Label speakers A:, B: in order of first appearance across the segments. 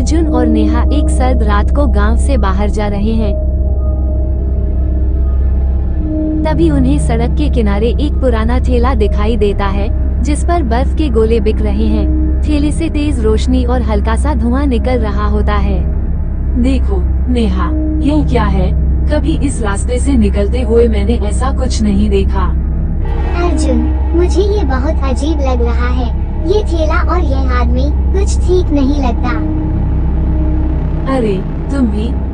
A: अर्जुन और नेहा एक सर्द रात को गांव से बाहर जा रहे हैं। तभी उन्हें सड़क के किनारे एक पुराना ठेला दिखाई देता है जिस पर बर्फ के गोले बिक रहे हैं। ठेले से तेज रोशनी और हल्का सा धुआं निकल रहा होता है।
B: देखो नेहा, ये क्या है? कभी इस रास्ते से निकलते हुए मैंने ऐसा कुछ नहीं देखा।
C: अर्जुन, मुझे ये बहुत अजीब लग रहा है। ये ठेला और ये आदमी कुछ ठीक नहीं लगता।
B: अरे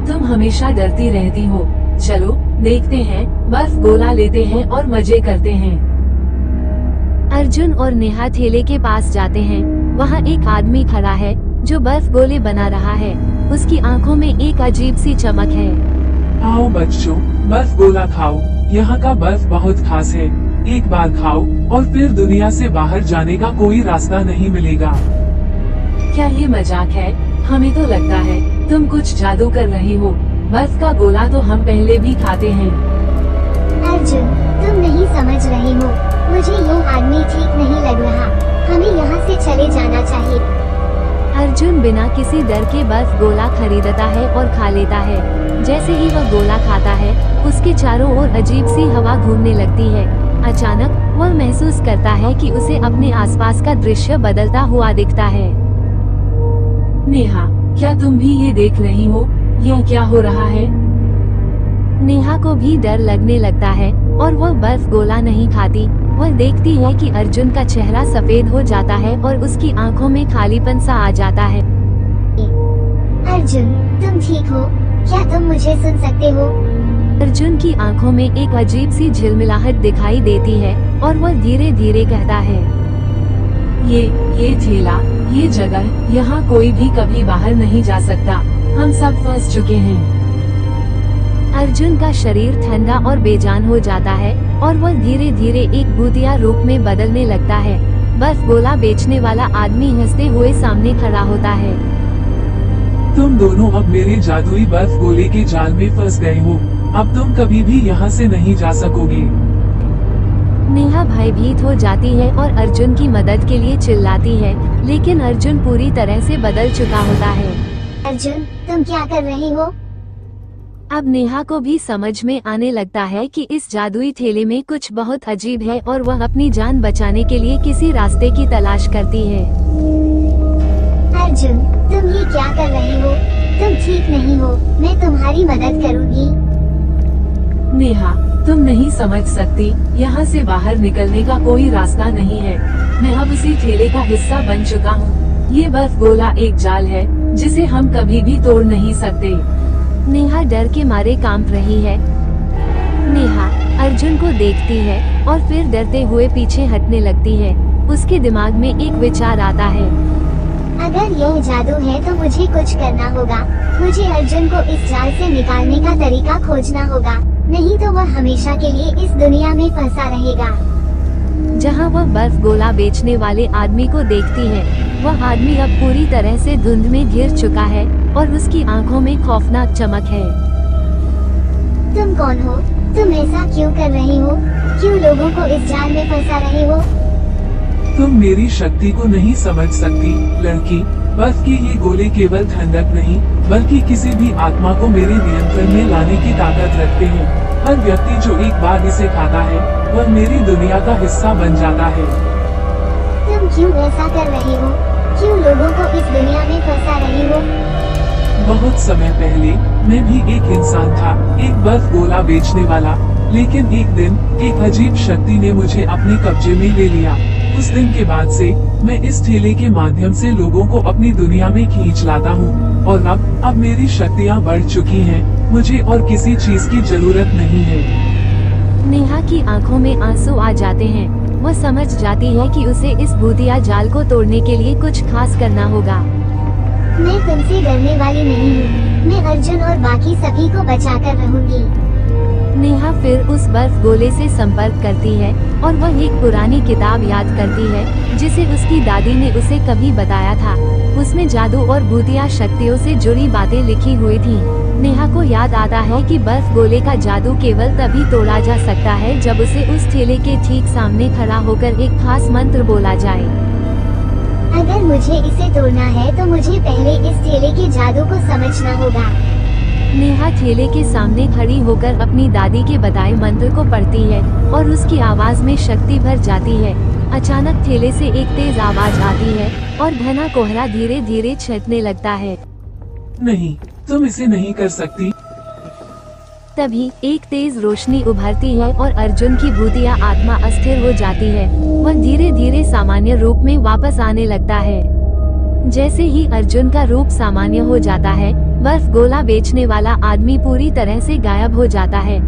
B: तुम हमेशा डरती रहती हो। चलो देखते हैं, बर्फ गोला लेते हैं और मजे करते हैं।
A: अर्जुन और नेहा ठेले के पास जाते हैं। वहाँ एक आदमी खड़ा है जो बर्फ गोले बना रहा है। उसकी आंखों में एक अजीब सी चमक है।
D: आओ बच्चों, बर्फ गोला खाओ। यहाँ का बर्फ बहुत खास है। एक बार खाओ और फिर दुनिया से बाहर जाने का कोई रास्ता नहीं मिलेगा।
B: क्या ये मजाक है? हमें तो लगता है तुम कुछ जादू कर रही हो। बर्फ का गोला तो हम पहले भी खाते हैं।
C: अर्जुन, तुम नहीं समझ रहे हो। मुझे ये आदमी ठीक नहीं लग रहा। हमें यहाँ से चले जाना चाहिए।
A: अर्जुन बिना किसी डर के बर्फ गोला खरीदता है और खा लेता है। जैसे ही वह गोला खाता है, उसके चारों ओर अजीब सी हवा घूमने लगती है। अचानक वह महसूस करता है कि उसे अपने आसपास का दृश्य बदलता हुआ दिखता है।
B: नेहा, क्या तुम भी ये देख रही हो? यह क्या हो रहा है?
A: नेहा को भी डर लगने लगता है और वह बर्फ गोला नहीं खाती। वह देखती है कि अर्जुन का चेहरा सफेद हो जाता है और उसकी आंखों में खालीपन सा आ जाता है।
C: अर्जुन, तुम ठीक हो? क्या तुम मुझे सुन सकते हो?
A: अर्जुन की आंखों में एक अजीब सी झिलमिलाहट दिखाई देती है और वह धीरे धीरे कहता है,
B: ये ठेला, ये जगह, यहाँ कोई भी कभी बाहर नहीं जा सकता। हम सब फंस चुके हैं।
A: अर्जुन का शरीर ठंडा और बेजान हो जाता है और वह धीरे धीरे एक भूतिया रूप में बदलने लगता है। बर्फ गोला बेचने वाला आदमी हंसते हुए सामने खड़ा होता है।
D: तुम दोनों अब मेरे जादुई बर्फ गोले के जाल में फंस गए हो। अब तुम कभी भी यहाँ से नहीं जा सकोगे।
A: नेहा भयभीत हो जाती है और अर्जुन की मदद के लिए चिल्लाती है, लेकिन अर्जुन पूरी तरह से बदल चुका होता है।
C: अर्जुन, तुम क्या कर रही हो?
A: अब नेहा को भी समझ में आने लगता है कि इस जादुई ठेले में कुछ बहुत अजीब है और वह अपनी जान बचाने के लिए किसी रास्ते की तलाश करती है।
C: अर्जुन, तुम ये क्या कर रही हो? तुम ठीक नहीं हो। मैं तुम्हारी मदद करूँगी।
B: नेहा, तुम नहीं समझ सकती। यहाँ से बाहर निकलने का कोई रास्ता नहीं है। मैं अब उसी ठेले का हिस्सा बन चुका हूँ। ये बर्फ गोला एक जाल है जिसे हम कभी भी तोड़ नहीं सकते।
A: नेहा डर के मारे कांप रही है। नेहा अर्जुन को देखती है और फिर डरते हुए पीछे हटने लगती है। उसके दिमाग में एक विचार आता है।
C: अगर यह जादू है तो मुझे कुछ करना होगा। मुझे अर्जुन को इस जाल से निकालने का तरीका खोजना होगा, नहीं तो वह हमेशा के लिए इस दुनिया में फंसा रहेगा।
A: जहां वह बर्फ गोला बेचने वाले आदमी को देखती है, वह आदमी अब पूरी तरह से धुंध में घिर चुका है और उसकी आंखों में खौफनाक चमक है।
C: तुम कौन हो? तुम ऐसा क्यों कर रही हो? क्यों लोगों को इस जाल में फंसा रही हो?
D: तुम मेरी शक्ति को नहीं समझ सकती लड़की। बर्फ के ये गोले केवल ठंडक नहीं बल्कि किसी भी आत्मा को मेरे नियंत्रण में लाने की ताकत रखते हैं। हर व्यक्ति जो एक बार इसे खाता है वह मेरी दुनिया का हिस्सा बन जाता है।
C: तुम क्यों ऐसा कर रही हो? क्यों लोगों को इस दुनिया में फंसा रही हो?
D: बहुत समय पहले मैं भी एक इंसान था, एक बर्फ गोला बेचने वाला। लेकिन एक दिन एक अजीब शक्ति ने मुझे अपने कब्जे में ले लिया। उस दिन के बाद से मैं इस ठेले के माध्यम से लोगों को अपनी दुनिया में खींच लाता हूँ और अब मेरी शक्तियाँ बढ़ चुकी हैं। मुझे और किसी चीज की जरूरत नहीं है।
A: नेहा की आंखों में आंसू आ जाते हैं। वह समझ जाती है कि उसे इस भूतिया जाल को तोड़ने के लिए कुछ खास करना होगा।
C: मैं तुमसे डरने वाली नहीं हूँ। मैं अर्जुन और बाकी सभी को बचाकर रहूंगी।
A: नेहा फिर उस बर्फ गोले से संपर्क करती है और वह एक पुरानी किताब याद करती है जिसे उसकी दादी ने उसे कभी बताया था। उसमें जादू और भूतिया शक्तियों से जुड़ी बातें लिखी हुई थी। नेहा को याद आता है कि बर्फ गोले का जादू केवल तभी तोड़ा जा सकता है जब उसे उस ठेले के ठीक सामने खड़ा होकर एक खास मंत्र बोला जाए।
C: अगर मुझे इसे तोड़ना है तो मुझे पहले इस ठेले के जादू को समझना होगा।
A: नेहा ठेले के सामने खड़ी होकर अपनी दादी के बताए मंत्र को पढ़ती है और उसकी आवाज में शक्ति भर जाती है। अचानक ठेले से एक तेज आवाज आती है और घना कोहरा धीरे धीरे छटने लगता है।
D: नहीं, तुम इसे नहीं कर सकती।
A: तभी एक तेज रोशनी उभरती है और अर्जुन की भूतिया आत्मा अस्थिर हो जाती है। वह धीरे धीरे सामान्य रूप में वापस आने लगता है। जैसे ही अर्जुन का रूप सामान्य हो जाता है, बर्फ गोला बेचने वाला आदमी पूरी तरह से गायब हो जाता है।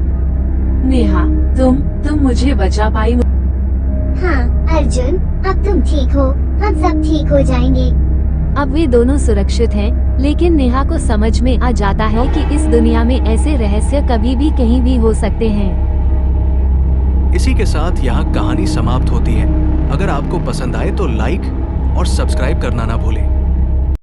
B: नेहा, तुम मुझे बचा पाई।
C: हाँ अर्जुन, अब तुम ठीक हो, हम सब ठीक हो जाएंगे।
A: अब वे दोनों सुरक्षित हैं, लेकिन नेहा को समझ में आ जाता है कि इस दुनिया में ऐसे रहस्य कभी भी कहीं भी हो सकते हैं।
E: इसी के साथ यहाँ कहानी समाप्त होती है। अगर आपको पसंद आए तो लाइक और सब्सक्राइब करना ना भूलें।